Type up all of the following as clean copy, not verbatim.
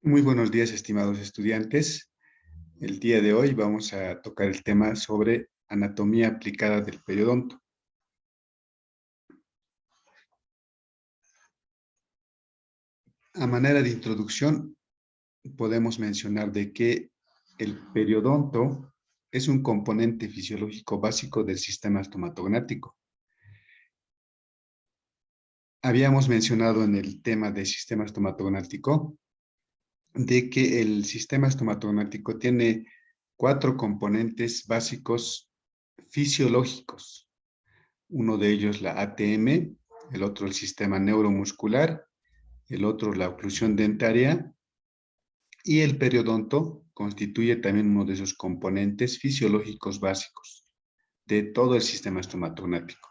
Muy buenos días, estimados estudiantes. El día de hoy vamos a tocar el tema sobre anatomía aplicada del periodonto. A manera de introducción, podemos mencionar de que el periodonto es un componente fisiológico básico del sistema estomatognático. Habíamos mencionado en el tema del sistema estomatognático de que el sistema estomatognático tiene 4 componentes básicos fisiológicos. Uno de ellos la ATM, el otro el sistema neuromuscular, el otro la oclusión dentaria y el periodonto constituye también uno de esos componentes fisiológicos básicos de todo el sistema estomatognático.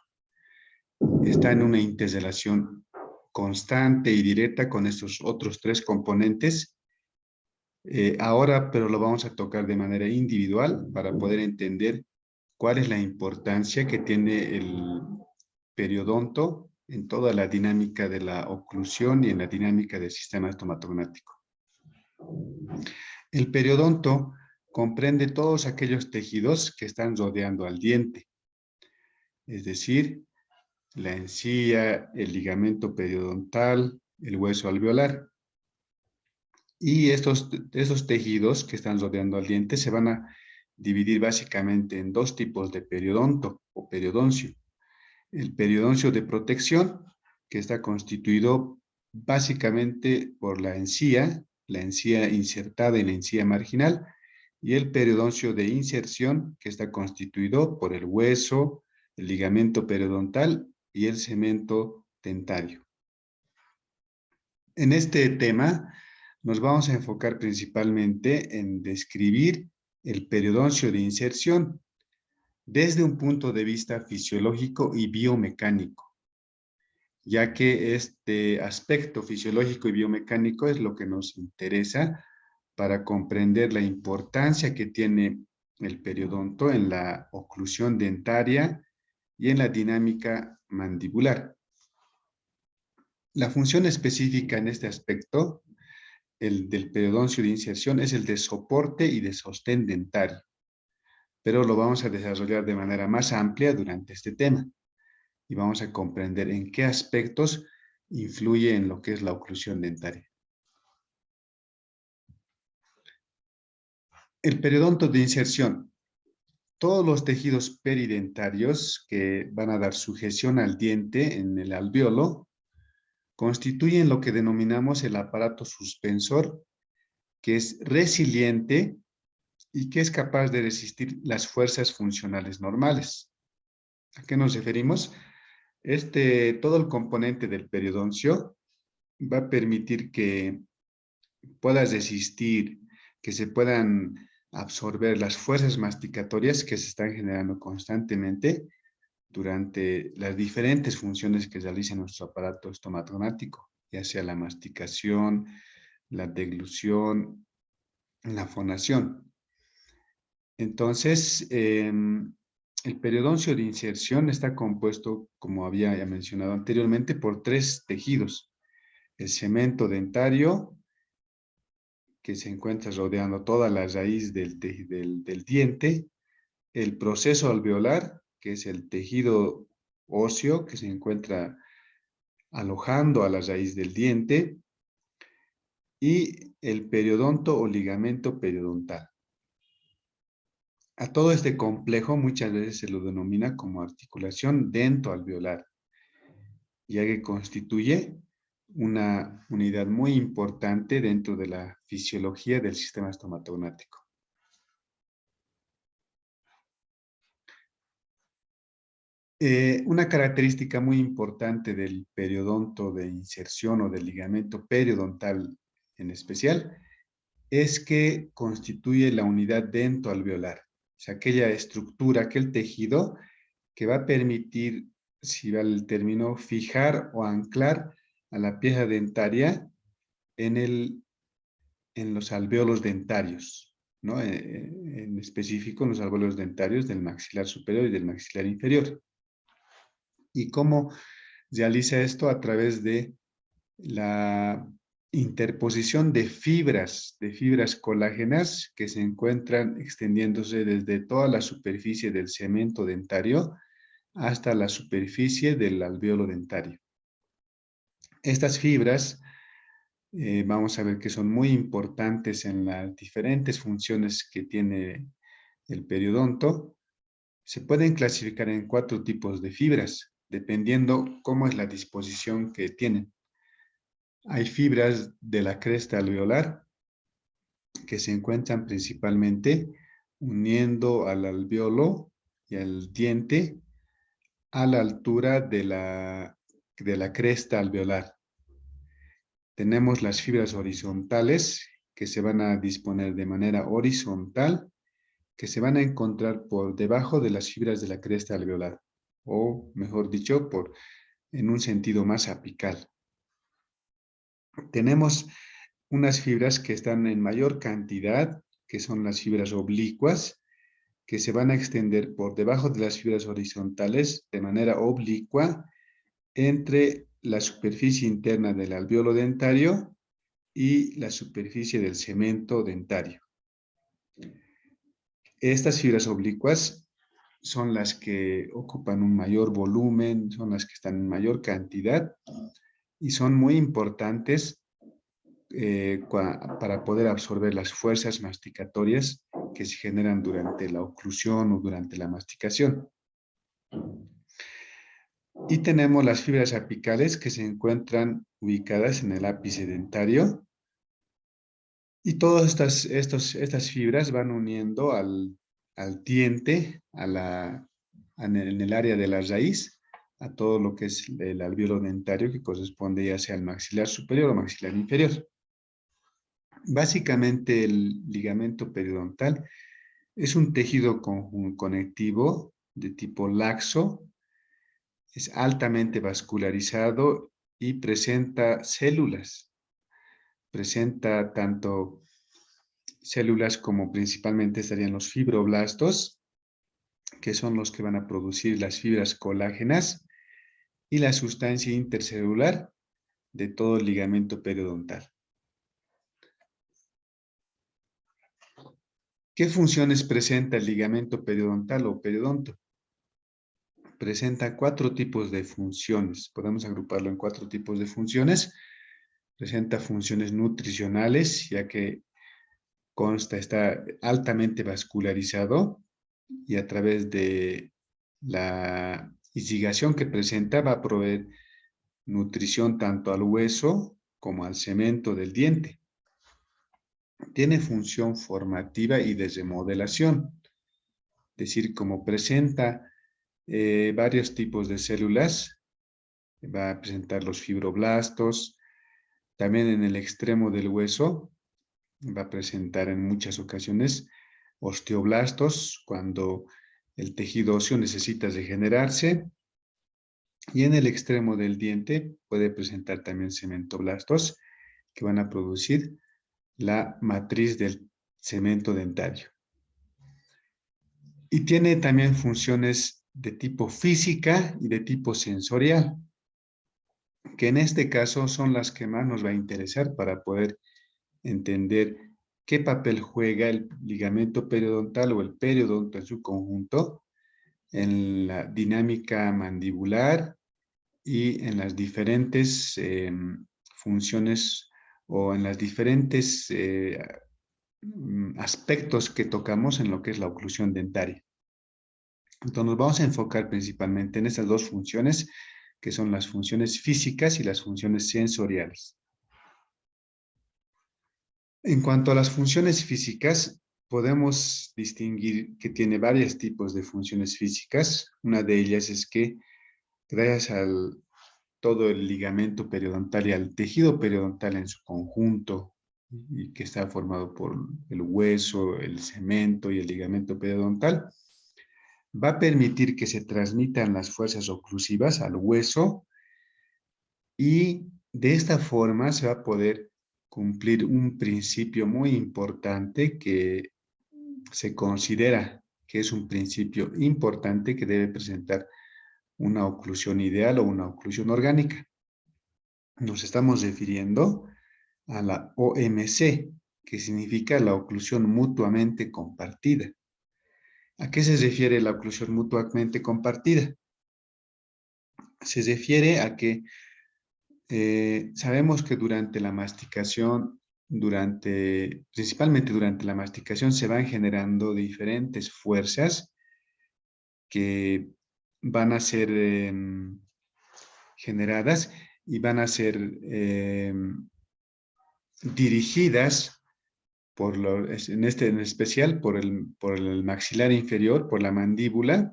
Está en una interrelación constante y directa con estos otros 3 componentes. Ahora, pero lo vamos a tocar de manera individual para poder entender cuál es la importancia que tiene el periodonto en toda la dinámica de la oclusión y en la dinámica del sistema estomatognático. El periodonto comprende todos aquellos tejidos que están rodeando al diente, es decir, la encía, el ligamento periodontal, el hueso alveolar. Y esos tejidos que están rodeando al diente se van a dividir básicamente en 2 tipos de periodonto o periodoncio. El periodoncio de protección, que está constituido básicamente por la encía insertada en la encía marginal, y el periodoncio de inserción, que está constituido por el hueso, el ligamento periodontal y el cemento dentario. En este tema nos vamos a enfocar principalmente en describir el periodoncio de inserción desde un punto de vista fisiológico y biomecánico, ya que este aspecto fisiológico y biomecánico es lo que nos interesa para comprender la importancia que tiene el periodonto en la oclusión dentaria y en la dinámica mandibular. La función específica en este aspecto, el del periodoncio de inserción, es el de soporte y de sostén dentario, pero lo vamos a desarrollar de manera más amplia durante este tema y vamos a comprender en qué aspectos influye en lo que es la oclusión dentaria. El periodonto de inserción. Todos los tejidos peridentarios que van a dar sujeción al diente en el alvéolo constituyen lo que denominamos el aparato suspensor, que es resiliente y que es capaz de resistir las fuerzas funcionales normales. ¿A qué nos referimos? Todo el componente del periodoncio va a permitir que pueda resistir, que se puedan absorber las fuerzas masticatorias que se están generando constantemente durante las diferentes funciones que realiza nuestro aparato estomatognático, ya sea la masticación, la deglución, la fonación. Entonces, el periodoncio de inserción está compuesto, como había ya mencionado anteriormente, por 3 tejidos. El cemento dentario, que se encuentra rodeando toda la raíz del diente, el proceso alveolar, que es el tejido óseo que se encuentra alojando a la raíz del diente, y el periodonto o ligamento periodontal. A todo este complejo muchas veces se lo denomina como articulación dentoalveolar, ya que constituye una unidad muy importante dentro de la fisiología del sistema estomatognático. Una característica muy importante del periodonto de inserción o del ligamento periodontal en especial es que constituye la unidad dentoalveolar, o sea, aquella estructura, aquel tejido que va a permitir, si va el término, fijar o anclar a la pieza dentaria en los alvéolos dentarios, ¿no? En específico en los alvéolos dentarios del maxilar superior y del maxilar inferior. ¿Y cómo realiza esto? A través de la interposición de fibras colágenas que se encuentran extendiéndose desde toda la superficie del cemento dentario hasta la superficie del alvéolo dentario. Estas fibras vamos a ver que son muy importantes en las diferentes funciones que tiene el periodonto. Se pueden clasificar en 4 tipos de fibras, dependiendo cómo es la disposición que tienen. Hay fibras de la cresta alveolar que se encuentran principalmente uniendo al alvéolo y al diente a la altura de la cresta alveolar. Tenemos las fibras horizontales que se van a disponer de manera horizontal, que se van a encontrar por debajo de las fibras de la cresta alveolar, o mejor dicho, en un sentido más apical. Tenemos unas fibras que están en mayor cantidad, que son las fibras oblicuas, que se van a extender por debajo de las fibras horizontales de manera oblicua entre la superficie interna del alvéolo dentario y la superficie del cemento dentario. Estas fibras oblicuas son las que ocupan un mayor volumen, son las que están en mayor cantidad y son muy importantes para poder absorber las fuerzas masticatorias que se generan durante la oclusión o durante la masticación. Y tenemos las fibras apicales que se encuentran ubicadas en el ápice dentario. Y todas estas fibras van uniendo al diente, en el área de la raíz, a todo lo que es el alvéolo dentario que corresponde ya sea al maxilar superior o maxilar inferior. Básicamente el ligamento periodontal es un tejido conectivo de tipo laxo, es altamente vascularizado y presenta células. Presenta tanto células como principalmente estarían los fibroblastos, que son los que van a producir las fibras colágenas y la sustancia intercelular de todo el ligamento periodontal. ¿Qué funciones presenta el ligamento periodontal o periodonto? Presenta 4 tipos de funciones. Podemos agruparlo en 4 tipos de funciones. Presenta funciones nutricionales, ya que está altamente vascularizado y a través de la irrigación que presenta va a proveer nutrición tanto al hueso como al cemento del diente. Tiene función formativa y de remodelación, es decir, como presenta varios tipos de células, va a presentar los fibroblastos, también en el extremo del hueso va a presentar en muchas ocasiones osteoblastos cuando el tejido óseo necesita regenerarse, y en el extremo del diente puede presentar también cementoblastos que van a producir la matriz del cemento dentario. Y tiene también funciones de tipo física y de tipo sensorial, que en este caso son las que más nos va a interesar para poder entender qué papel juega el ligamento periodontal o el periodonto en su conjunto en la dinámica mandibular y en las diferentes funciones o en las diferentes aspectos que tocamos en lo que es la oclusión dentaria. Entonces nos vamos a enfocar principalmente en estas 2 funciones, que son las funciones físicas y las funciones sensoriales. En cuanto a las funciones físicas, podemos distinguir que tiene varios tipos de funciones físicas. Una de ellas es que gracias al todo el ligamento periodontal y al tejido periodontal en su conjunto, y que está formado por el hueso, el cemento y el ligamento periodontal, va a permitir que se transmitan las fuerzas oclusivas al hueso y de esta forma se va a poder cumplir un principio muy importante que se considera que es un principio importante que debe presentar una oclusión ideal o una oclusión orgánica. Nos estamos refiriendo a la OMC, que significa la oclusión mutuamente compartida. ¿A qué se refiere la oclusión mutuamente compartida? Se refiere a que sabemos que durante la masticación, principalmente durante la masticación, se van generando diferentes fuerzas que van a ser generadas y van a ser dirigidas en especial por el maxilar inferior, por la mandíbula,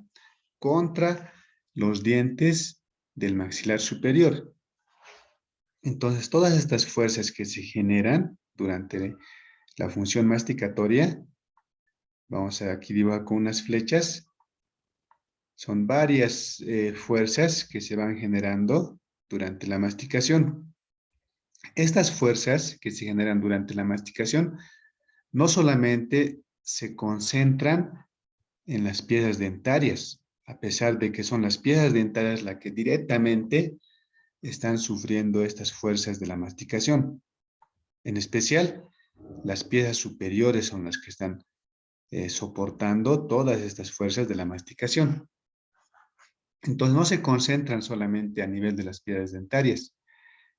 contra los dientes del maxilar superior. Entonces, todas estas fuerzas que se generan durante la función masticatoria, vamos a aquí dibujar con unas flechas, son varias fuerzas que se van generando durante la masticación. Estas fuerzas que se generan durante la masticación no solamente se concentran en las piezas dentarias, a pesar de que son las piezas dentarias las que directamente están sufriendo estas fuerzas de la masticación. En especial, las piezas superiores son las que están soportando todas estas fuerzas de la masticación. Entonces, no se concentran solamente a nivel de las piezas dentarias,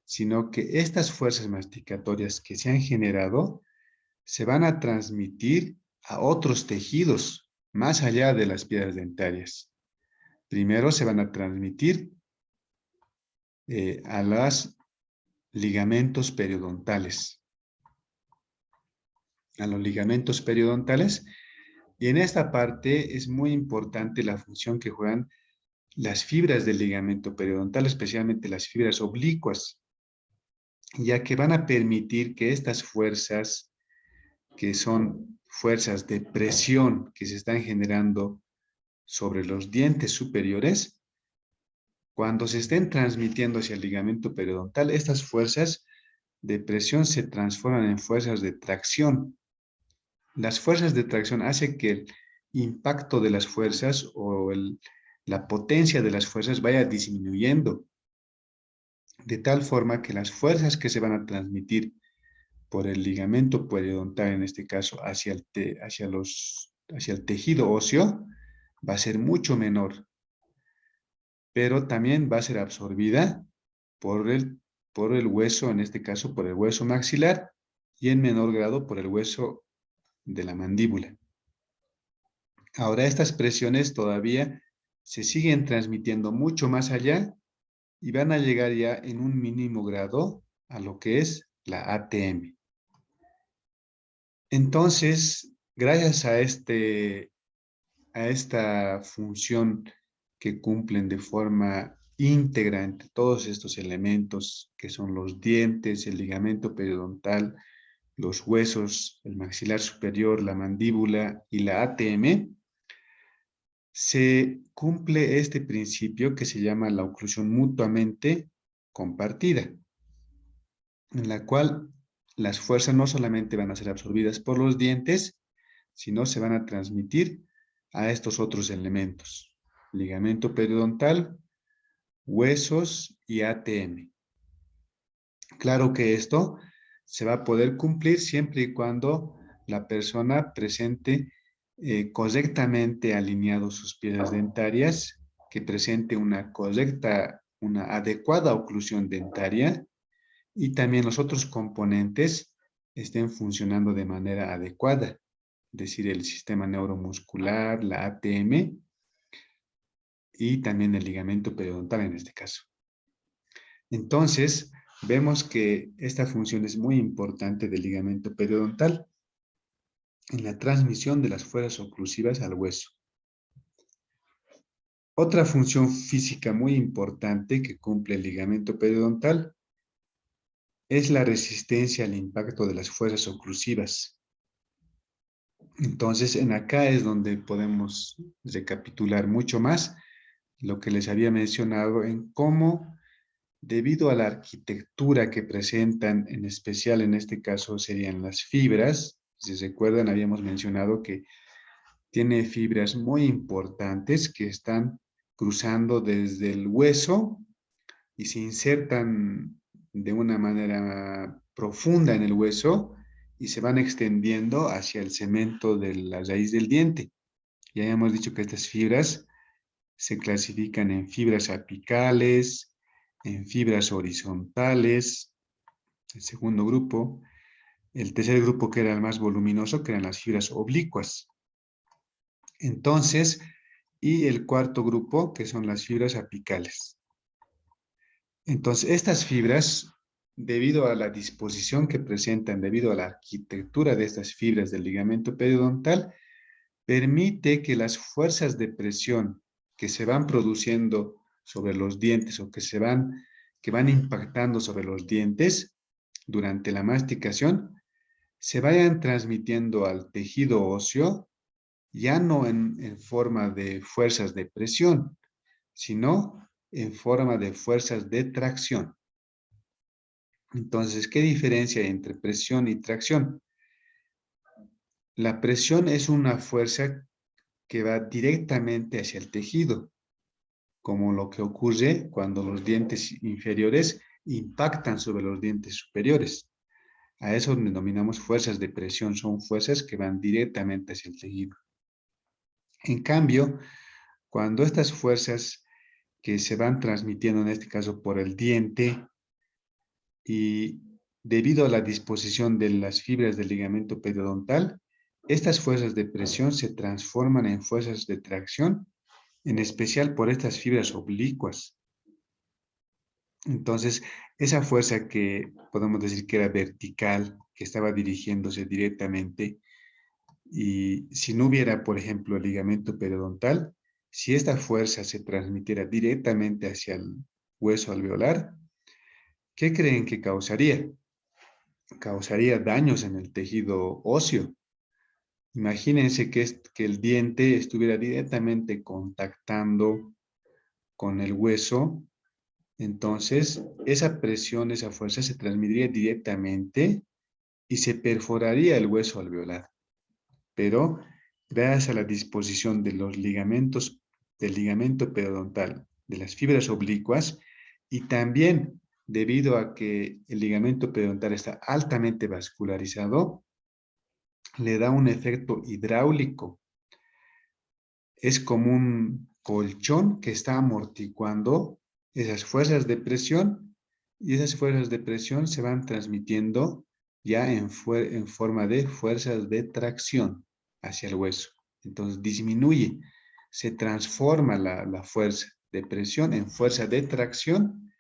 sino que estas fuerzas masticatorias que se han generado se van a transmitir a otros tejidos más allá de las piedras dentarias. Primero se van a transmitir a los ligamentos periodontales. A los ligamentos periodontales. Y en esta parte es muy importante la función que juegan las fibras del ligamento periodontal, especialmente las fibras oblicuas, ya que van a permitir que estas fuerzas, que son fuerzas de presión que se están generando sobre los dientes superiores, cuando se estén transmitiendo hacia el ligamento periodontal, estas fuerzas de presión se transforman en fuerzas de tracción. Las fuerzas de tracción hacen que el impacto de las fuerzas o la potencia de las fuerzas vaya disminuyendo, de tal forma que las fuerzas que se van a transmitir por el ligamento periodontal, en este caso, hacia el tejido óseo, va a ser mucho menor, pero también va a ser absorbida por el hueso, en este caso por el hueso maxilar, y en menor grado por el hueso de la mandíbula. Ahora estas presiones todavía se siguen transmitiendo mucho más allá y van a llegar ya en un mínimo grado a lo que es la ATM. Entonces, gracias a esta función que cumplen de forma íntegra entre todos estos elementos que son los dientes, el ligamento periodontal, los huesos, el maxilar superior, la mandíbula y la ATM, se cumple este principio que se llama la oclusión mutuamente compartida, en la cual las fuerzas no solamente van a ser absorbidas por los dientes, sino se van a transmitir a estos otros elementos: ligamento periodontal, huesos y ATM. Claro que esto se va a poder cumplir siempre y cuando la persona presente correctamente alineados sus piezas dentarias, que presente una adecuada oclusión dentaria y también los otros componentes estén funcionando de manera adecuada, es decir, el sistema neuromuscular, la ATM y también el ligamento periodontal en este caso. Entonces, vemos que esta función es muy importante del ligamento periodontal en la transmisión de las fuerzas oclusivas al hueso. Otra función física muy importante que cumple el ligamento periodontal es la resistencia al impacto de las fuerzas oclusivas. Entonces, acá es donde podemos recapitular mucho más lo que les había mencionado en cómo, debido a la arquitectura que presentan, en especial en este caso serían las fibras. Si se recuerdan, habíamos mencionado que tiene fibras muy importantes que están cruzando desde el hueso y se insertan de una manera profunda en el hueso y se van extendiendo hacia el cemento de la raíz del diente. Ya hemos dicho que estas fibras se clasifican en fibras apicales, en fibras horizontales, el segundo grupo. El tercer grupo, que era el más voluminoso, que eran las fibras oblicuas. Entonces, y el cuarto grupo, que son las fibras apicales. Entonces, estas fibras, debido a la disposición que presentan, debido a la arquitectura de estas fibras del ligamento periodontal, permite que las fuerzas de presión que se van produciendo sobre los dientes o que van impactando sobre los dientes durante la masticación, se vayan transmitiendo al tejido óseo, ya no en forma de fuerzas de presión, sino en forma de fuerzas de tracción. Entonces, ¿qué diferencia hay entre presión y tracción? La presión es una fuerza que va directamente hacia el tejido, como lo que ocurre cuando los dientes inferiores impactan sobre los dientes superiores. A eso denominamos fuerzas de presión, son fuerzas que van directamente hacia el tejido. En cambio, cuando estas fuerzas que se van transmitiendo, en este caso por el diente, y debido a la disposición de las fibras del ligamento periodontal, estas fuerzas de presión se transforman en fuerzas de tracción, en especial por estas fibras oblicuas. Entonces, esa fuerza que podemos decir que era vertical, que estaba dirigiéndose directamente, y si no hubiera, por ejemplo, el ligamento periodontal, si esta fuerza se transmitiera directamente hacia el hueso alveolar, ¿qué creen que causaría? Causaría daños en el tejido óseo. Imagínense que el diente estuviera directamente contactando con el hueso, entonces esa presión, esa fuerza se transmitiría directamente y se perforaría el hueso alveolar. Pero gracias a la disposición de los ligamentos, del ligamento periodontal, de las fibras oblicuas, y también debido a que el ligamento periodontal está altamente vascularizado, le da un efecto hidráulico. Es como un colchón que está amortiguando esas fuerzas de presión, y esas fuerzas de presión se van transmitiendo ya en forma de fuerzas de tracción hacia el hueso. Entonces disminuye, se transforma la fuerza de presión en fuerza de tracción,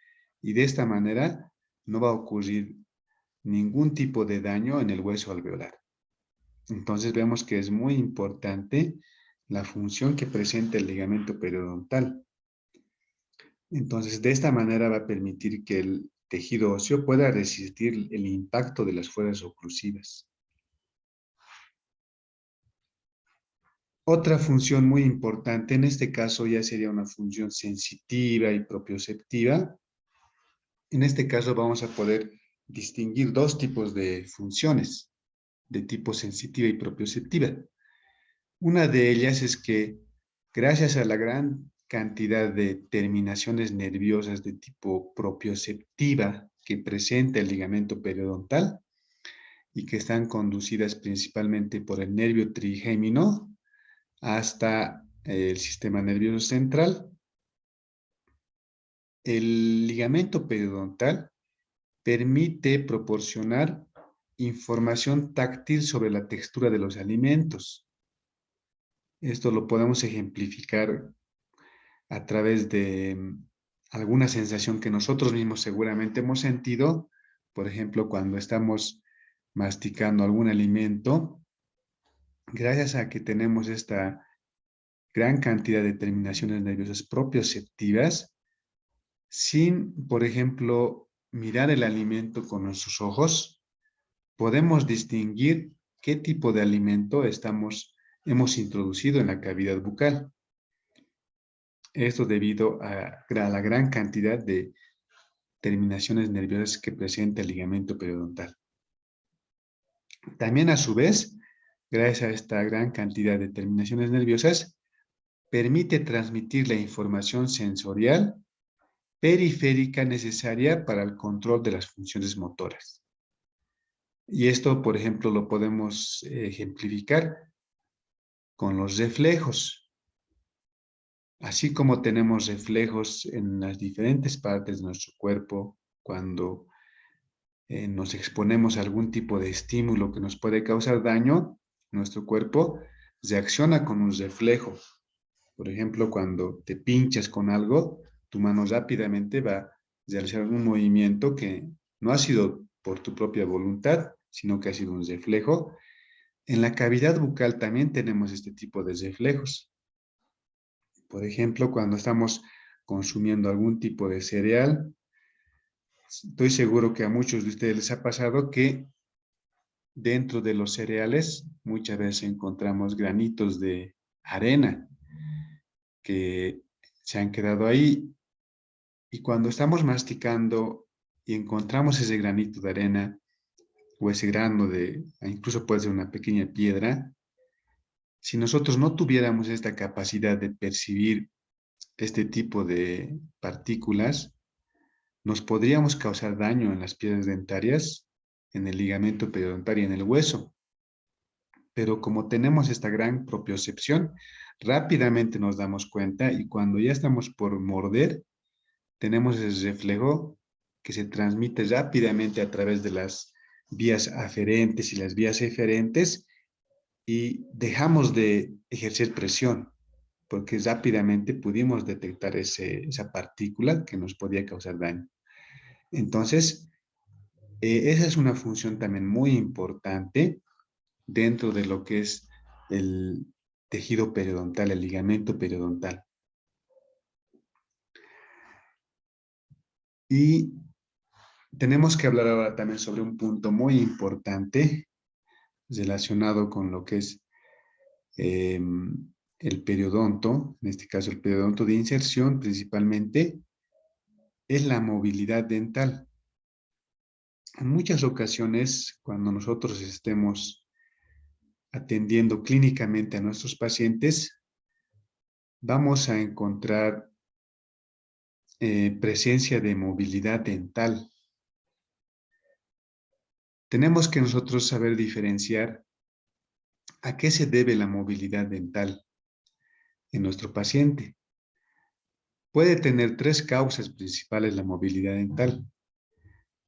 y de esta manera no va a ocurrir ningún tipo de daño en el hueso alveolar. Entonces vemos que es muy importante la función que presenta el ligamento periodontal. Entonces, de esta manera va a permitir que el tejido óseo pueda resistir el impacto de las fuerzas oclusivas. Otra función muy importante, en este caso ya sería una función sensitiva y propioceptiva. En este caso vamos a poder distinguir dos tipos de funciones de tipo sensitiva y propioceptiva. Una de ellas es que gracias a la gran cantidad de terminaciones nerviosas de tipo propioceptiva que presenta el ligamento periodontal y que están conducidas principalmente por el nervio trigémino hasta el sistema nervioso central, el ligamento periodontal permite proporcionar información táctil sobre la textura de los alimentos. Esto lo podemos ejemplificar a través de alguna sensación que nosotros mismos seguramente hemos sentido, por ejemplo, cuando estamos masticando algún alimento, gracias a que tenemos esta gran cantidad de terminaciones nerviosas propioceptivas, sin, por ejemplo, mirar el alimento con nuestros ojos, podemos distinguir qué tipo de alimento hemos introducido en la cavidad bucal. Esto debido a la gran cantidad de terminaciones nerviosas que presenta el ligamento periodontal. También, a su vez, gracias a esta gran cantidad de terminaciones nerviosas, permite transmitir la información sensorial periférica necesaria para el control de las funciones motoras. Y esto, por ejemplo, lo podemos ejemplificar con los reflejos. Así como tenemos reflejos en las diferentes partes de nuestro cuerpo, cuando nos exponemos a algún tipo de estímulo que nos puede causar daño, nuestro cuerpo reacciona con un reflejo. Por ejemplo, cuando te pinchas con algo, tu mano rápidamente va a realizar un movimiento que no ha sido por tu propia voluntad, sino que ha sido un reflejo. En la cavidad bucal también tenemos este tipo de reflejos. Por ejemplo, cuando estamos consumiendo algún tipo de cereal, estoy seguro que a muchos de ustedes les ha pasado que dentro de los cereales muchas veces encontramos granitos de arena que se han quedado ahí, y cuando estamos masticando y encontramos ese granito de arena o ese grano de, incluso puede ser una pequeña piedra, si nosotros no tuviéramos esta capacidad de percibir este tipo de partículas, nos podríamos causar daño en las piedras dentarias, en el ligamento periodontal y en el hueso. Pero como tenemos esta gran propiocepción, rápidamente nos damos cuenta, y cuando ya estamos por morder, tenemos ese reflejo que se transmite rápidamente a través de las vías aferentes y las vías eferentes, y dejamos de ejercer presión, porque rápidamente pudimos detectar esa partícula que nos podía causar daño. Entonces, esa es una función también muy importante dentro de lo que es el tejido periodontal, el ligamento periodontal. Y tenemos que hablar ahora también sobre un punto muy importante relacionado con lo que es el periodonto, en este caso el periodonto de inserción principalmente, es la movilidad dental. En muchas ocasiones, cuando nosotros estemos atendiendo clínicamente a nuestros pacientes, vamos a encontrar presencia de movilidad dental. Tenemos que nosotros saber diferenciar a qué se debe la movilidad dental en nuestro paciente. Puede tener tres causas principales la movilidad dental.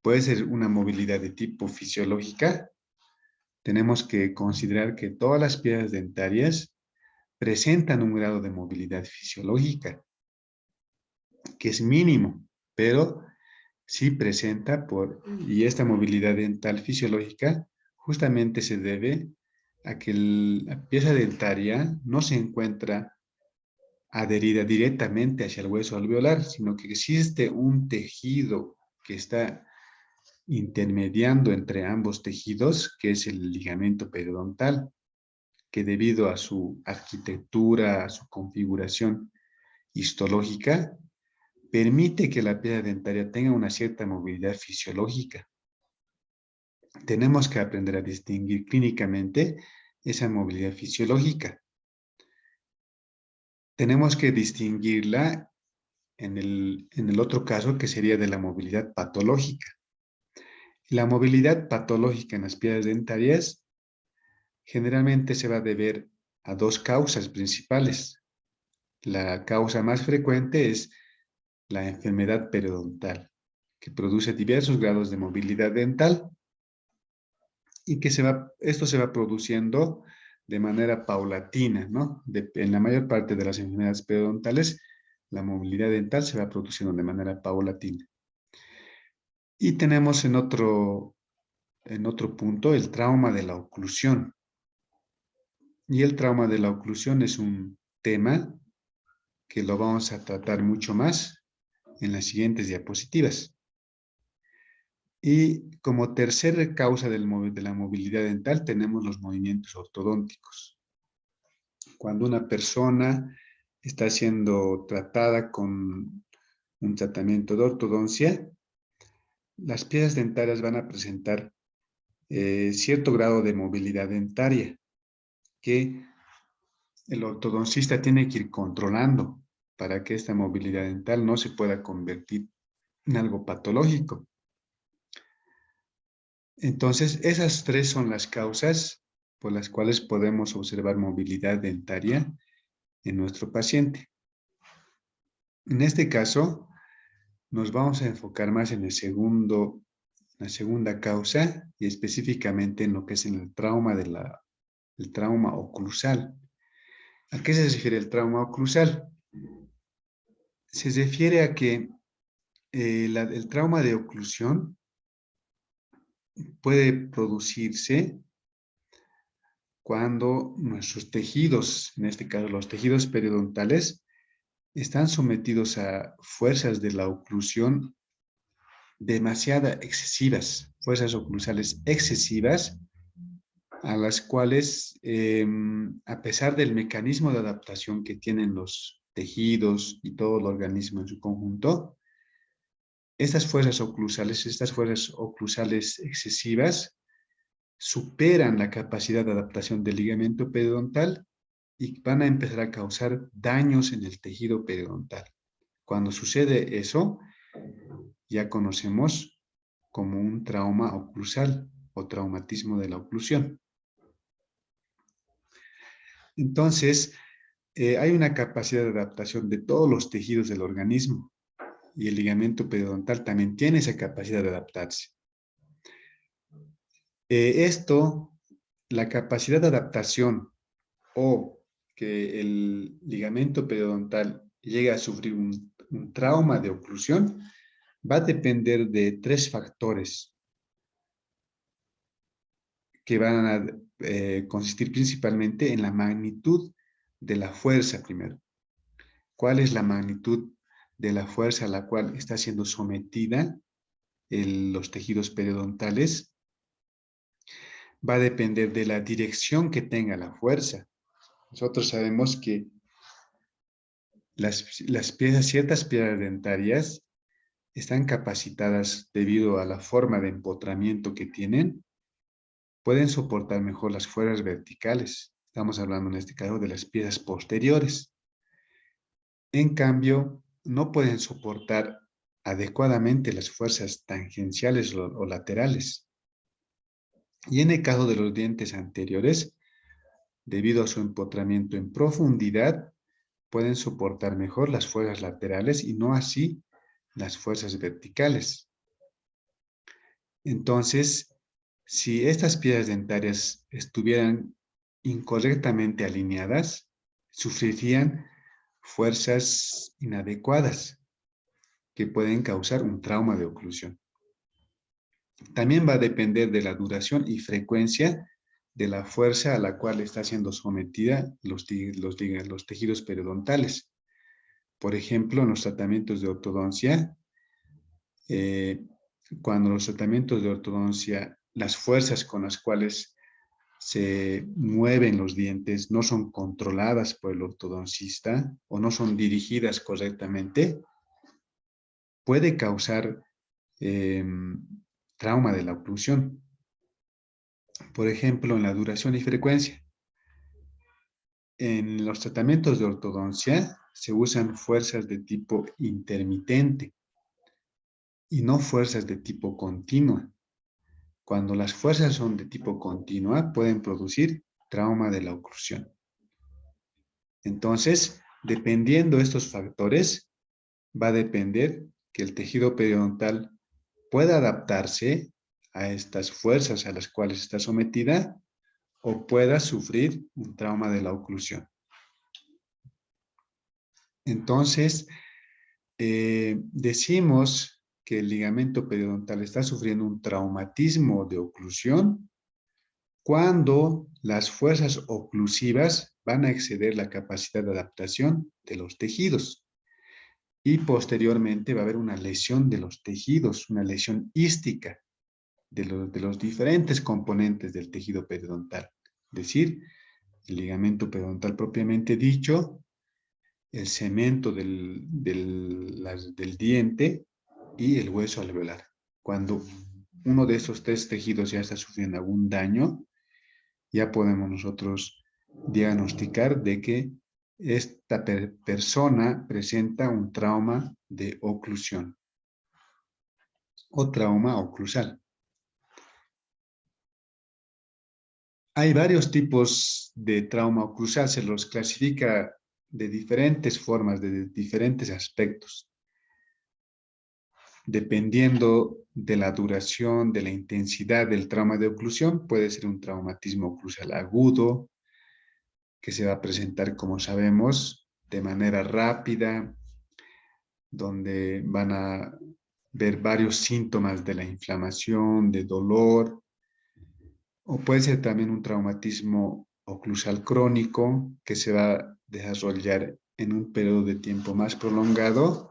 Puede ser una movilidad de tipo fisiológica. Tenemos que considerar que todas las piezas dentarias presentan un grado de movilidad fisiológica, que es mínimo, pero sí presenta y esta movilidad dental fisiológica justamente se debe a que la pieza dentaria no se encuentra adherida directamente hacia el hueso alveolar, sino que existe un tejido que está intermediando entre ambos tejidos, que es el ligamento periodontal, que debido a su arquitectura, a su configuración histológica, permite que la pieza dentaria tenga una cierta movilidad fisiológica. Tenemos que aprender a distinguir clínicamente esa movilidad fisiológica. Tenemos que distinguirla en el otro caso, que sería de la movilidad patológica. La movilidad patológica en las piezas dentarias generalmente se va a deber a dos causas principales. La causa más frecuente es la enfermedad periodontal, que produce diversos grados de movilidad dental, y que esto se va produciendo de manera paulatina, ¿no? En la mayor parte de las enfermedades periodontales, la movilidad dental se va produciendo de manera paulatina. Y tenemos en otro punto el trauma de la oclusión. Y el trauma de la oclusión es un tema que lo vamos a tratar mucho más en las siguientes diapositivas. Y como tercera causa de la movilidad dental tenemos los movimientos ortodónticos. Cuando una persona está siendo tratada con un tratamiento de ortodoncia, las piezas dentarias van a presentar cierto grado de movilidad dentaria que el ortodoncista tiene que ir controlando. para que esta movilidad dental no se pueda convertir en algo patológico. Entonces, esas tres son las causas por las cuales podemos observar movilidad dentaria en nuestro paciente. En este caso, nos vamos a enfocar más en la segunda causa y específicamente en lo que es en el trauma el trauma oclusal. ¿A qué se refiere el trauma oclusal? Se refiere a que el trauma de oclusión puede producirse cuando nuestros tejidos, en este caso los tejidos periodontales, están sometidos a fuerzas de la oclusión demasiado excesivas, fuerzas oclusales excesivas, a las cuales, a pesar del mecanismo de adaptación que tienen los tejidos y todo el organismo en su conjunto, estas fuerzas oclusales excesivas superan la capacidad de adaptación del ligamento periodontal y van a empezar a causar daños en el tejido periodontal. Cuando sucede eso, ya conocemos como un trauma oclusal o traumatismo de la oclusión. Entonces, hay una capacidad de adaptación de todos los tejidos del organismo y el ligamento periodontal también tiene esa capacidad de adaptarse. La capacidad de adaptación o que el ligamento periodontal llegue a sufrir un trauma de oclusión va a depender de tres factores que van a consistir principalmente en la magnitud de la fuerza primero. ¿Cuál es la magnitud de la fuerza a la cual está siendo sometida los tejidos periodontales? Va a depender de la dirección que tenga la fuerza. Nosotros sabemos que ciertas piezas dentarias están capacitadas debido a la forma de empotramiento que tienen, pueden soportar mejor las fuerzas verticales. Estamos hablando en este caso de las piezas posteriores. En cambio, no pueden soportar adecuadamente las fuerzas tangenciales o laterales. Y en el caso de los dientes anteriores, debido a su empotramiento en profundidad, pueden soportar mejor las fuerzas laterales y no así las fuerzas verticales. Entonces, si estas piezas dentarias estuvieran incorrectamente alineadas, sufrirían fuerzas inadecuadas que pueden causar un trauma de oclusión. También va a depender de la duración y frecuencia de la fuerza a la cual está siendo sometida los tejidos periodontales. Por ejemplo, en los tratamientos de ortodoncia, cuando los tratamientos de ortodoncia, las fuerzas con las cuales se mueven los dientes no son controladas por el ortodoncista o no son dirigidas correctamente, puede causar trauma de la oclusión. Por ejemplo, en la duración y frecuencia. En los tratamientos de ortodoncia se usan fuerzas de tipo intermitente y no fuerzas de tipo continua. Cuando las fuerzas son de tipo continua, pueden producir trauma de la oclusión. Entonces, dependiendo de estos factores, va a depender que el tejido periodontal pueda adaptarse a estas fuerzas a las cuales está sometida o pueda sufrir un trauma de la oclusión. Entonces, decimos que el ligamento periodontal está sufriendo un traumatismo de oclusión cuando las fuerzas oclusivas van a exceder la capacidad de adaptación de los tejidos. Y posteriormente va a haber una lesión de los tejidos, una lesión ística de los diferentes componentes del tejido periodontal. Es decir, el ligamento periodontal propiamente dicho, el cemento del diente y el hueso alveolar. Cuando uno de esos tres tejidos ya está sufriendo algún daño, ya podemos nosotros diagnosticar de que esta persona presenta un trauma de oclusión o trauma oclusal. Hay varios tipos de trauma oclusal, se los clasifica de diferentes formas, de diferentes aspectos, dependiendo de la duración, de la intensidad del trauma de oclusión. Puede ser un traumatismo oclusal agudo, que se va a presentar, como sabemos, de manera rápida, donde van a ver varios síntomas de la inflamación, de dolor, o puede ser también un traumatismo oclusal crónico que se va a desarrollar en un periodo de tiempo más prolongado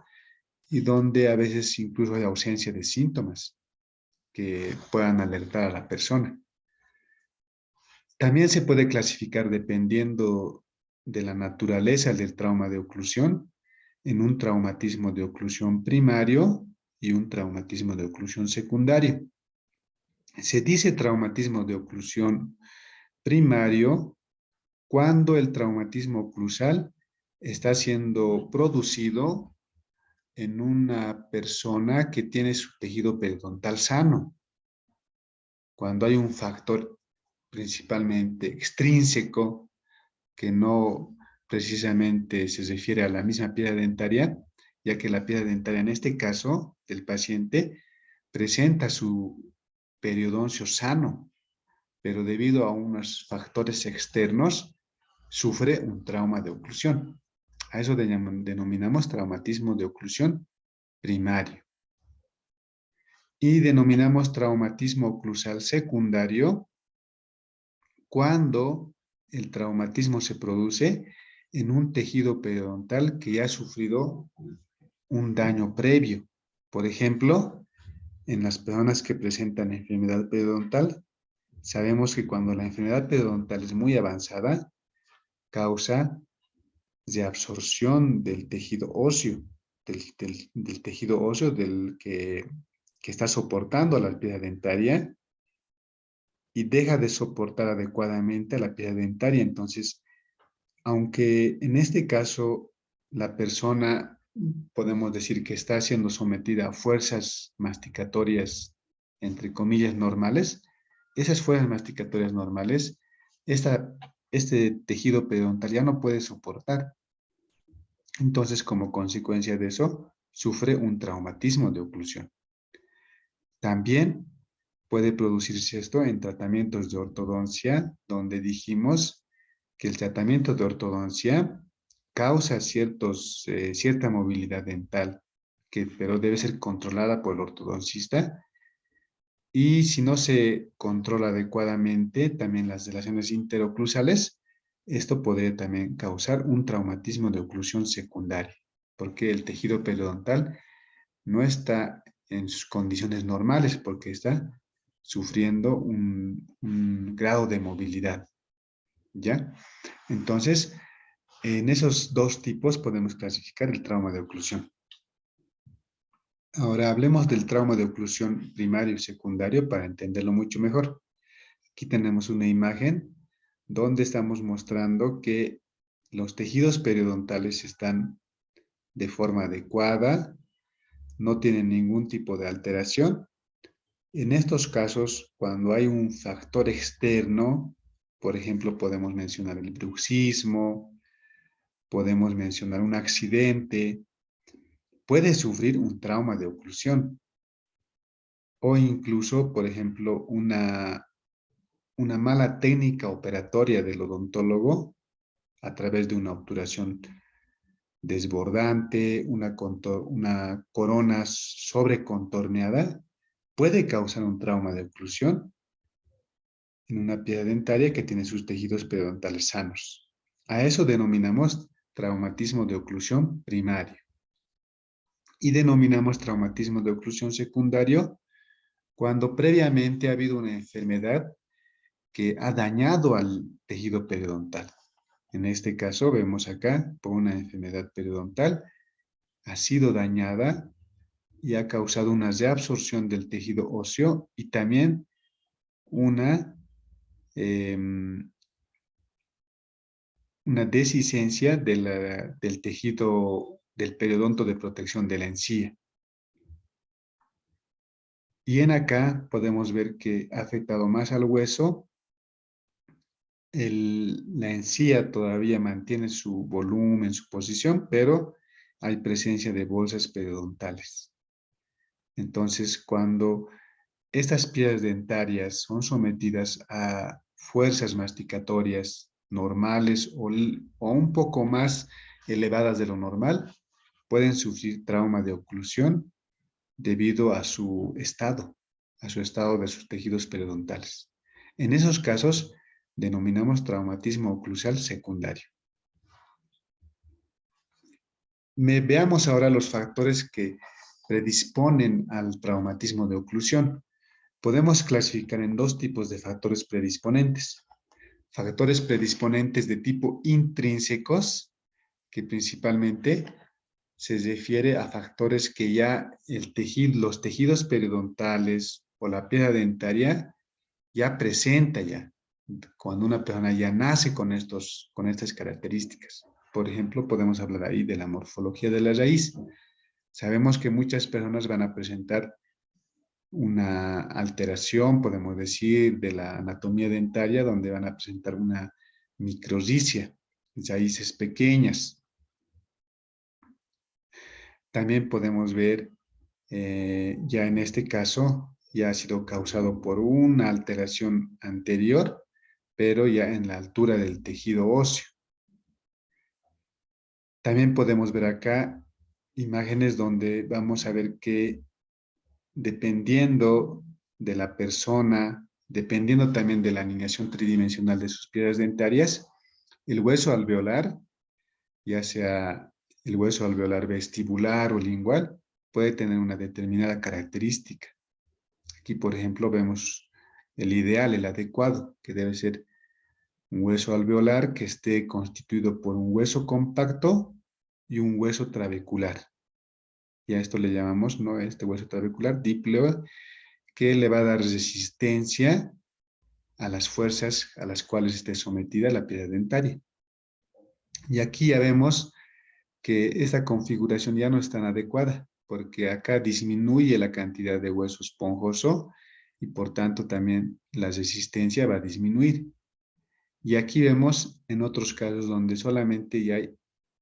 y donde a veces incluso hay ausencia de síntomas que puedan alertar a la persona. También se puede clasificar dependiendo de la naturaleza del trauma de oclusión en un traumatismo de oclusión primario y un traumatismo de oclusión secundario. Se dice traumatismo de oclusión primario cuando el traumatismo oclusal está siendo producido en una persona que tiene su tejido periodontal sano. Cuando hay un factor principalmente extrínseco que no precisamente se refiere a la misma piedra dentaria, ya que la piedra dentaria en este caso del paciente presenta su periodoncio sano, pero debido a unos factores externos sufre un trauma de oclusión. A eso denominamos traumatismo de oclusión primario. Y denominamos traumatismo oclusal secundario cuando el traumatismo se produce en un tejido periodontal que ya ha sufrido un daño previo. Por ejemplo, en las personas que presentan enfermedad periodontal, sabemos que cuando la enfermedad periodontal es muy avanzada, causa reabsorción del tejido óseo, del tejido óseo del que está soportando la piedra dentaria y deja de soportar adecuadamente a la piedra dentaria. Entonces, aunque en este caso la persona podemos decir que está siendo sometida a fuerzas masticatorias, entre comillas, normales, esas fuerzas masticatorias normales, este tejido periodontal ya no puede soportar. Entonces, como consecuencia de eso, sufre un traumatismo de oclusión. También puede producirse esto en tratamientos de ortodoncia, donde dijimos que el tratamiento de ortodoncia causa cierta movilidad dental, pero debe ser controlada por el ortodoncista. Y si no se controla adecuadamente también las relaciones interoclusales, esto puede también causar un traumatismo de oclusión secundaria, porque el tejido periodontal no está en sus condiciones normales, porque está sufriendo un grado de movilidad, ¿ya? Entonces, en esos dos tipos podemos clasificar el trauma de oclusión. Ahora hablemos del trauma de oclusión primario y secundario para entenderlo mucho mejor. Aquí tenemos una imagen donde estamos mostrando que los tejidos periodontales están de forma adecuada, no tienen ningún tipo de alteración. En estos casos, cuando hay un factor externo, por ejemplo, podemos mencionar el bruxismo, podemos mencionar un accidente, puede sufrir un trauma de oclusión o incluso, por ejemplo, una mala técnica operatoria del odontólogo a través de una obturación desbordante, una corona sobrecontorneada, puede causar un trauma de oclusión en una piedra dentaria que tiene sus tejidos periodontales sanos. A eso denominamos traumatismo de oclusión primario. Y denominamos traumatismo de oclusión secundario cuando previamente ha habido una enfermedad que ha dañado al tejido periodontal. En este caso vemos acá, por una enfermedad periodontal, ha sido dañada y ha causado una reabsorción del tejido óseo y también una una dehiscencia del tejido del periodonto de protección de la encía. Y en acá podemos ver que ha afectado más al hueso. La encía todavía mantiene su volumen, su posición, pero hay presencia de bolsas periodontales. Entonces, cuando estas piedras dentarias son sometidas a fuerzas masticatorias normales o un poco más elevadas de lo normal, pueden sufrir trauma de oclusión debido a su estado de sus tejidos periodontales. En esos casos, denominamos traumatismo oclusal secundario. Veamos ahora los factores que predisponen al traumatismo de oclusión. Podemos clasificar en dos tipos de factores predisponentes. Factores predisponentes de tipo intrínsecos, que principalmente se refiere a factores que ya los tejidos periodontales o la piedra dentaria ya presenta ya, cuando una persona ya nace con estas características. Por ejemplo, podemos hablar ahí de la morfología de la raíz. Sabemos que muchas personas van a presentar una alteración, podemos decir, de la anatomía dentaria, donde van a presentar una microricia, raíces pequeñas. También podemos ver, ya en este caso, ya ha sido causado por una alteración anterior, pero ya en la altura del tejido óseo. También podemos ver acá imágenes donde vamos a ver que dependiendo de la persona, dependiendo también de la alineación tridimensional de sus piedras dentarias, el hueso alveolar, ya sea el hueso alveolar vestibular o lingual, puede tener una determinada característica. Aquí, por ejemplo, vemos el ideal, el adecuado, que debe ser un hueso alveolar que esté constituido por un hueso compacto y un hueso trabecular. Y a esto le llamamos, ¿no? Este hueso trabecular, díploe, que le va a dar resistencia a las fuerzas a las cuales esté sometida la piedra dentaria. Y aquí ya vemos que esta configuración ya no es tan adecuada, porque acá disminuye la cantidad de hueso esponjoso y por tanto también la resistencia va a disminuir. Y aquí vemos en otros casos donde solamente ya hay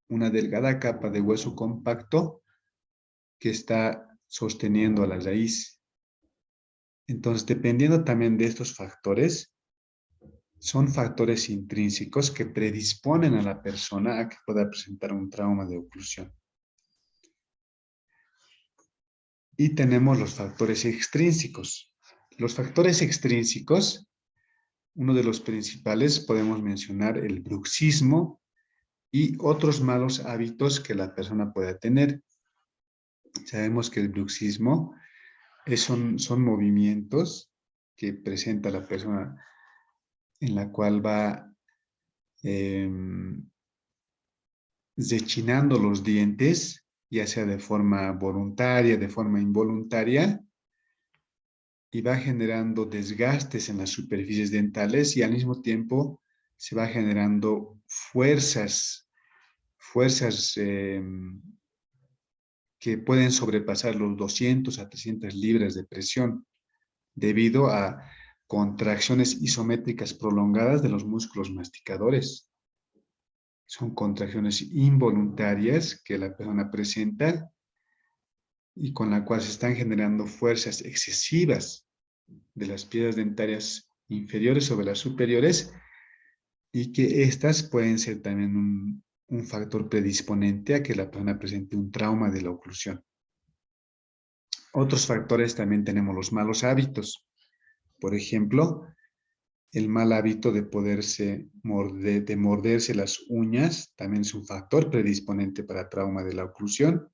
una delgada capa de hueso compacto que está sosteniendo a la raíz. Entonces, dependiendo también de estos factores, son factores intrínsecos que predisponen a la persona a que pueda presentar un trauma de oclusión. Y tenemos los factores extrínsecos. Los factores extrínsecos, uno de los principales, podemos mencionar el bruxismo y otros malos hábitos que la persona pueda tener. Sabemos que el bruxismo son movimientos que presenta la persona en la cual va rechinando los dientes, ya sea de forma voluntaria, de forma involuntaria, y va generando desgastes en las superficies dentales y al mismo tiempo se va generando fuerzas que pueden sobrepasar los 200 a 300 libras de presión debido a contracciones isométricas prolongadas de los músculos masticadores. Son contracciones involuntarias que la persona presenta y con la cual se están generando fuerzas excesivas de las piedras dentarias inferiores sobre las superiores y que estas pueden ser también un factor predisponente a que la persona presente un trauma de la oclusión. Otros factores también tenemos los malos hábitos. Por ejemplo, el mal hábito de de morderse las uñas también es un factor predisponente para trauma de la oclusión.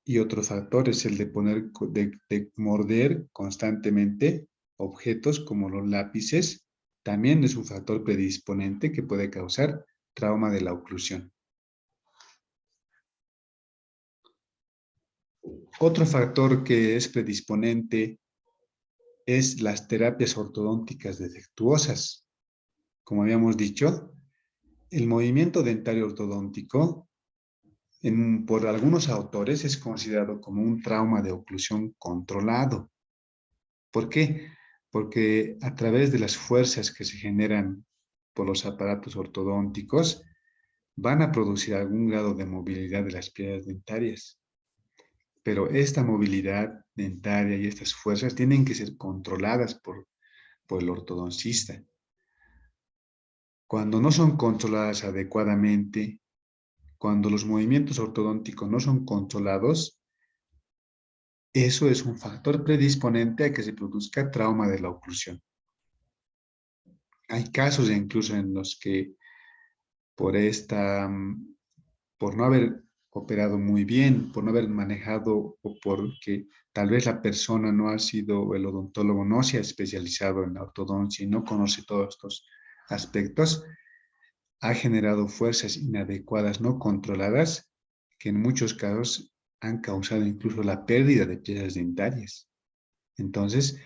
Y otro factor es el de morder constantemente objetos como los lápices. También es un factor predisponente que puede causar trauma de la oclusión. Otro factor que es predisponente es las terapias ortodónticas defectuosas. Como habíamos dicho, El movimiento dentario ortodóntico, por algunos autores, es considerado como un trauma de oclusión controlado. ¿Por qué? Porque a través de las fuerzas que se generan por los aparatos ortodónticos, van a producir algún grado de movilidad de las piezas dentarias. Pero esta movilidad dentaria y estas fuerzas tienen que ser controladas por el ortodoncista. Cuando no son controladas adecuadamente, cuando los movimientos ortodónticos no son controlados, eso es un factor predisponente a que se produzca trauma de la oclusión. Hay casos incluso en los que por por no haber operado muy bien, por no haber manejado o porque tal vez la persona no ha sido, el odontólogo no se ha especializado en la ortodoncia y no conoce todos estos aspectos, ha generado fuerzas inadecuadas no controladas que en muchos casos han causado incluso la pérdida de piezas dentarias. Entonces,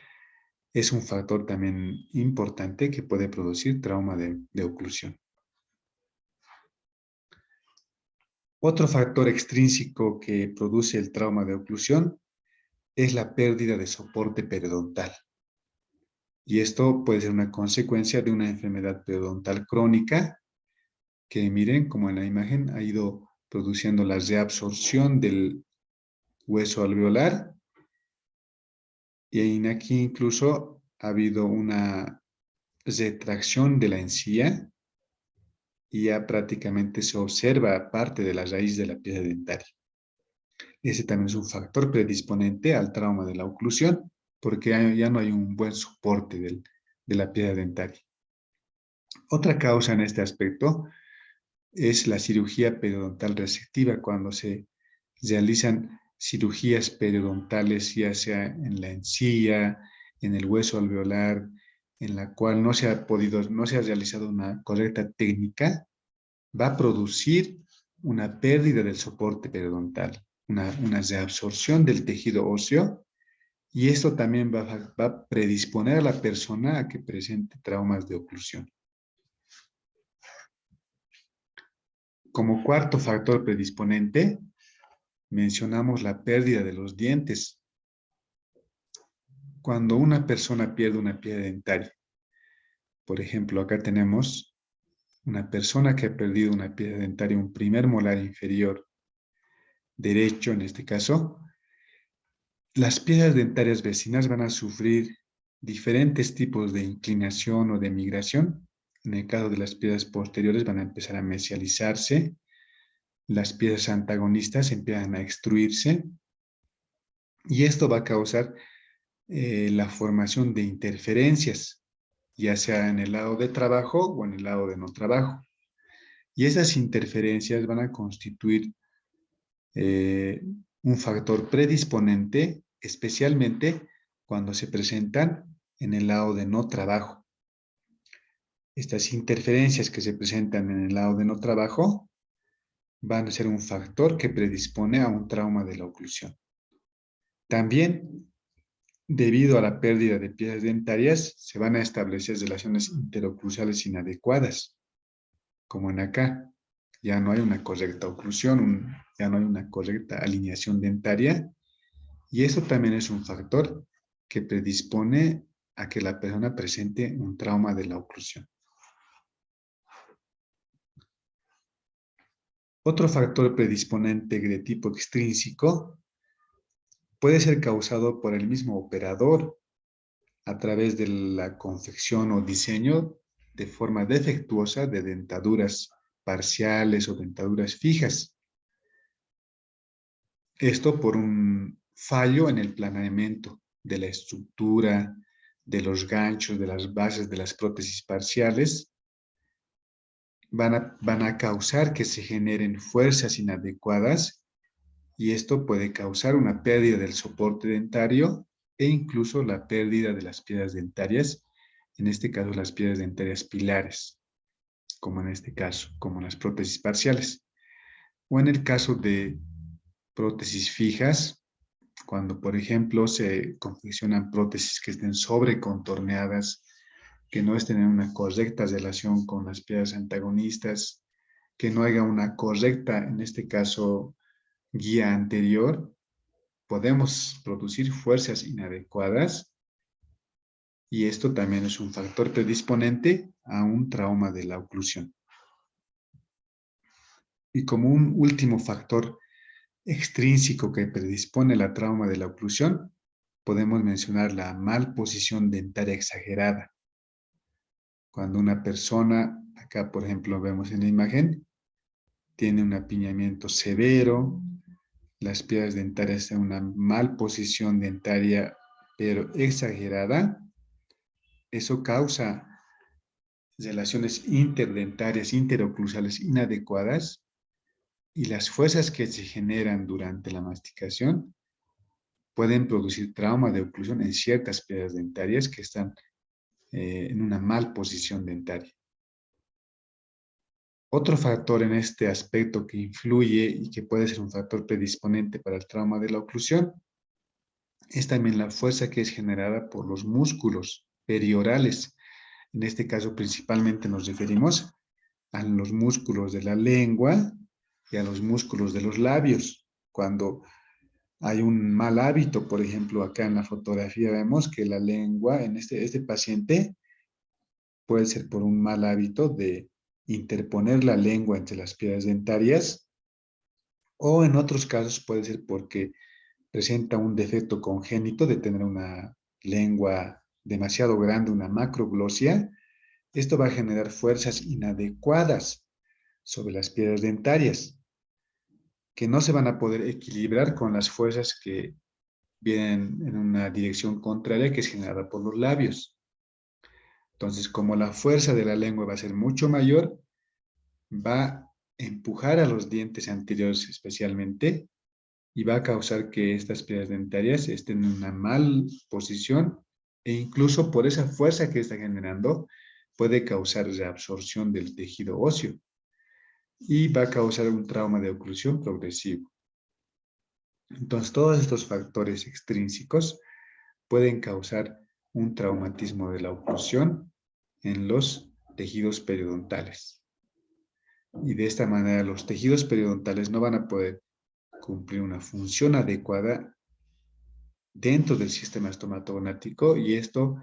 es un factor también importante que puede producir trauma de oclusión. Otro factor extrínseco que produce el trauma de oclusión es la pérdida de soporte periodontal. Y esto puede ser una consecuencia de una enfermedad periodontal crónica que, miren, como en la imagen, ha ido produciendo la reabsorción del hueso alveolar y aquí incluso ha habido una retracción de la encía y ya prácticamente se observa parte de la raíz de la pieza dentaria. Ese también es un factor predisponente al trauma de la oclusión, porque ya no hay un buen soporte de la pieza dentaria. Otra causa en este aspecto es la cirugía periodontal resectiva, cuando se realizan cirugías periodontales, ya sea en la encía, en el hueso alveolar, en la cual no se ha realizado una correcta técnica, va a producir una pérdida del soporte periodontal, una reabsorción del tejido óseo, y esto también va a predisponer a la persona a que presente traumas de oclusión. Como cuarto factor predisponente, mencionamos la pérdida de los dientes. Cuando una persona pierde una pieza dentaria, por ejemplo, acá tenemos una persona que ha perdido una pieza dentaria, un primer molar inferior derecho en este caso, las piezas dentarias vecinas van a sufrir diferentes tipos de inclinación o de migración. En el caso de las piezas posteriores van a empezar a mesializarse, las piezas antagonistas empiezan a extruirse y esto va a causar la formación de interferencias, ya sea en el lado de trabajo o en el lado de no trabajo. Y esas interferencias van a constituir un factor predisponente, especialmente cuando se presentan en el lado de no trabajo. Estas interferencias que se presentan en el lado de no trabajo van a ser un factor que predispone a un trauma de la oclusión. También, debido a la pérdida de piezas dentarias, se van a establecer relaciones interoclusales inadecuadas, como en acá. Ya no hay una correcta oclusión, ya no hay una correcta alineación dentaria, y eso también es un factor que predispone a que la persona presente un trauma de la oclusión. Otro factor predisponente de tipo extrínseco puede ser causado por el mismo operador a través de la confección o diseño de forma defectuosa de dentaduras parciales o dentaduras fijas. Esto por un fallo en el planeamiento de la estructura, de los ganchos, de las bases de las prótesis parciales, van a causar que se generen fuerzas inadecuadas y esto puede causar una pérdida del soporte dentario e incluso la pérdida de las piezas dentarias, en este caso las piezas dentarias pilares, como en este caso, como las prótesis parciales. O en el caso de prótesis fijas, cuando por ejemplo se confeccionan prótesis que estén sobrecontorneadas que no estén en una correcta relación con las piedras antagonistas, que no haya una correcta, en este caso, guía anterior, podemos producir fuerzas inadecuadas y esto también es un factor predisponente a un trauma de la oclusión. Y como un último factor extrínseco que predispone al trauma de la oclusión, podemos mencionar la malposición dentaria exagerada. Cuando una persona, acá por ejemplo vemos en la imagen, tiene un apiñamiento severo, las piedras dentarias en una malposición dentaria pero exagerada, eso causa relaciones interdentarias, interoclusales inadecuadas y las fuerzas que se generan durante la masticación pueden producir trauma de oclusión en ciertas piedras dentarias que están en una mal posición dentaria. Otro factor en este aspecto que influye y que puede ser un factor predisponente para el trauma de la oclusión es también la fuerza que es generada por los músculos periorales. En este caso, principalmente nos referimos a los músculos de la lengua y a los músculos de los labios. Cuando hay un mal hábito, por ejemplo, acá en la fotografía vemos que la lengua en este paciente puede ser por un mal hábito de interponer la lengua entre las piedras dentarias o en otros casos puede ser porque presenta un defecto congénito de tener una lengua demasiado grande, una macroglosia. Esto va a generar fuerzas inadecuadas sobre las piedras dentarias que no se van a poder equilibrar con las fuerzas que vienen en una dirección contraria que es generada por los labios. Entonces, como la fuerza de la lengua va a ser mucho mayor, va a empujar a los dientes anteriores especialmente y va a causar que estas piedras dentarias estén en una mal posición e incluso por esa fuerza que está generando puede causar reabsorción del tejido óseo y va a causar un trauma de oclusión progresivo. Entonces, todos estos factores extrínsecos pueden causar un traumatismo de la oclusión en los tejidos periodontales. Y de esta manera los tejidos periodontales no van a poder cumplir una función adecuada dentro del sistema estomatognático y esto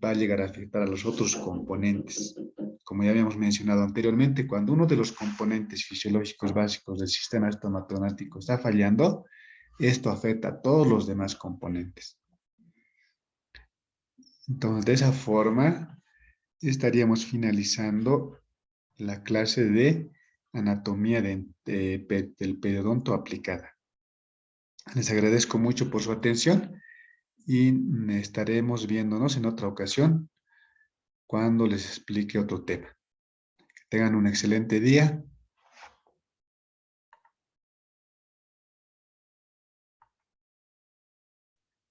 va a llegar a afectar a los otros componentes. Como ya habíamos mencionado anteriormente, cuando uno de los componentes fisiológicos básicos del sistema estomatognático está fallando, esto afecta a todos los demás componentes. Entonces, de esa forma, estaríamos finalizando la clase de anatomía del periodonto aplicada. Les agradezco mucho por su atención y estaremos viéndonos en otra ocasión cuando les explique otro tema. Que tengan un excelente día.